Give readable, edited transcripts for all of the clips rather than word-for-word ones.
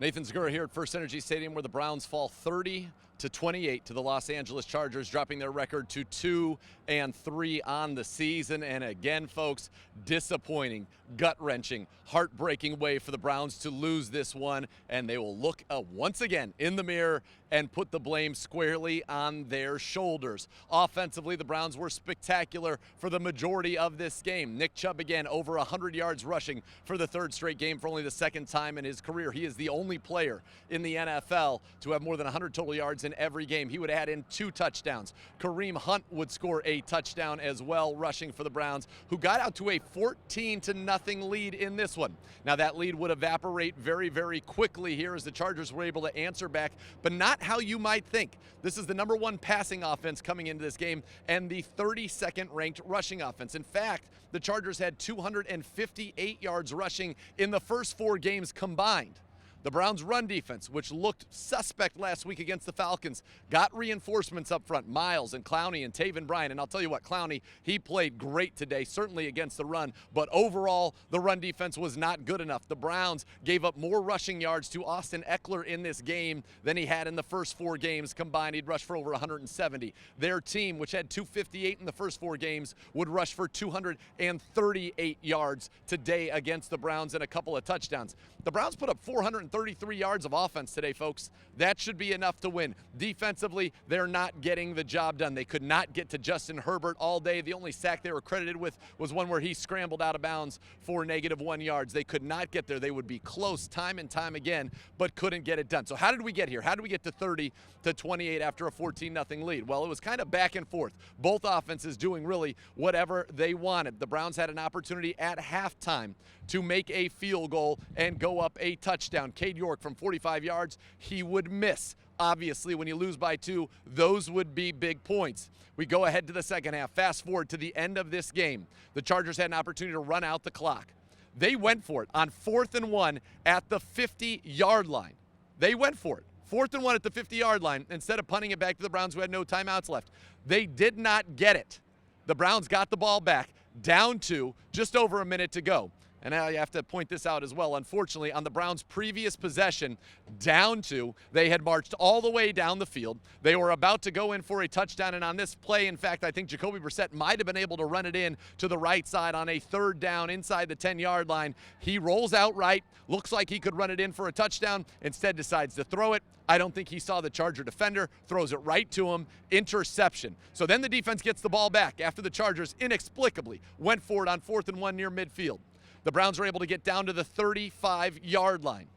Nathan Zegura here at First Energy Stadium, where the Browns fall 30-28 to the Los Angeles Chargers, dropping their record to 2-3 on the season. And again, folks, disappointing, gut-wrenching, heartbreaking way for the Browns to lose this one. And they will look once again in the mirror and put the blame squarely on their shoulders. Offensively, the Browns were spectacular for the majority of this game. Nick Chubb again over 100 yards rushing for the third straight game for only the second time in his career. He is the only player in the NFL to have more than 100 total yards in every game. He would add in 2 touchdowns. Kareem Hunt would score a touchdown as well, rushing for the Browns, who got out to a 14-0 lead in this one. Now that lead would evaporate very, very quickly here as the Chargers were able to answer back, but not how you might think. This is the #1 passing offense coming into this game and the 32nd ranked rushing offense. In fact, the Chargers had 258 yards rushing in the first 4 games combined. The Browns' run defense, which looked suspect last week against the Falcons, got reinforcements up front. Miles and Clowney and Taven Bryan. And I'll tell you what, Clowney, he played great today, certainly against the run. But overall, the run defense was not good enough. The Browns gave up more rushing yards to Austin Eckler in this game than he had in the first 4 games combined. He'd rush for over 170. Their team, which had 258 in the first 4 games, would rush for 238 yards today against the Browns and a couple of touchdowns. The Browns put up 433 yards of offense today, folks. That should be enough to win. Defensively, they're not getting the job done. They could not get to Justin Herbert all day. The only sack they were credited with was one where he scrambled out of bounds for -1 yards. They could not get there. They would be close time and time again, but couldn't get it done. So how did we get here? How did we get to 30-28 after a 14-0 lead? Well, it was kind of back and forth. Both offenses doing really whatever they wanted. The Browns had an opportunity at halftime to make a field goal and go up a touchdown. Cade York from 45 yards, he would miss. Obviously, when you lose by 2, those would be big points. We go ahead to the second half. Fast forward to the end of this game. The Chargers had an opportunity to run out the clock. They went for it on 4th and 1 at the 50-yard line. They went for it. 4th and 1 at the 50-yard line instead of punting it back to the Browns, who had no timeouts left. They did not get it. The Browns got the ball back, down to just over a minute to go. And now you have to point this out as well. Unfortunately, on the Browns' previous possession, down to, they had marched all the way down the field. They were about to go in for a touchdown, and on this play, in fact, I think Jacoby Brissett might have been able to run it in to the right side on a 3rd down inside the 10-yard line. He rolls out right, looks like he could run it in for a touchdown, instead decides to throw it. I don't think he saw the Charger defender, throws it right to him, interception. So then the defense gets the ball back after the Chargers inexplicably went for it on 4th and 1 near midfield. The Browns are able to get down to the 35-yard line.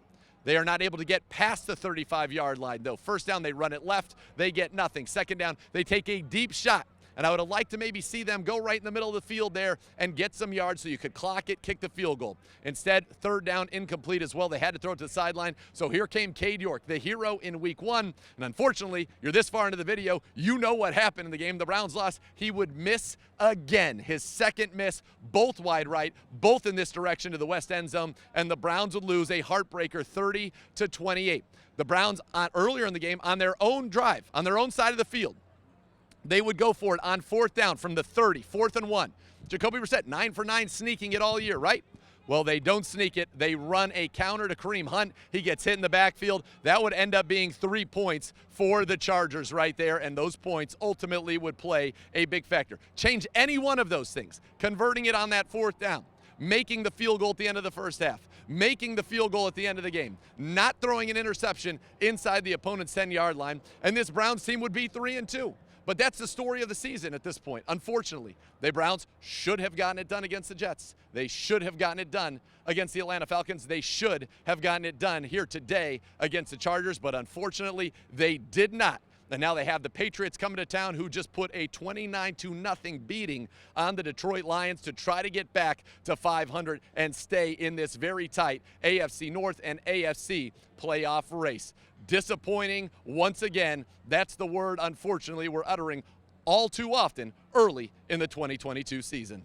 They are not able to get past the 35-yard line, though. First down, they run it left. They get nothing. Second down, they take a deep shot. And I would have liked to maybe see them go right in the middle of the field there and get some yards so you could clock it, kick the field goal. Instead, 3rd down, incomplete as well. They had to throw it to the sideline. So here came Cade York, the hero in week 1. And unfortunately, you're this far into the video, you know what happened in the game. The Browns lost. He would miss again. His 2nd miss, both wide right, both in this direction to the west end zone. And the Browns would lose a heartbreaker 30-28. The Browns, earlier in the game, on their own drive, on their own side of the field, they would go for it on 4th down from the 30, 4th and 1. Jacoby Brissett, 9 for 9, sneaking it all year, right? Well, they don't sneak it. They run a counter to Kareem Hunt. He gets hit in the backfield. That would end up being 3 points for the Chargers right there, and those points ultimately would play a big factor. Change any one of those things, converting it on that 4th down, making the field goal at the end of the first half, making the field goal at the end of the game, not throwing an interception inside the opponent's 10-yard line, and this Browns team would be 3-2. But that's the story of the season at this point. Unfortunately, the Browns should have gotten it done against the Jets. They should have gotten it done against the Atlanta Falcons. They should have gotten it done here today against the Chargers, but unfortunately, they did not. And now they have the Patriots coming to town, who just put a 29-0 beating on the Detroit Lions to try to get back to 500 and stay in this very tight AFC North and AFC playoff race. Disappointing once again. That's the word, unfortunately, we're uttering all too often early in the 2022 season.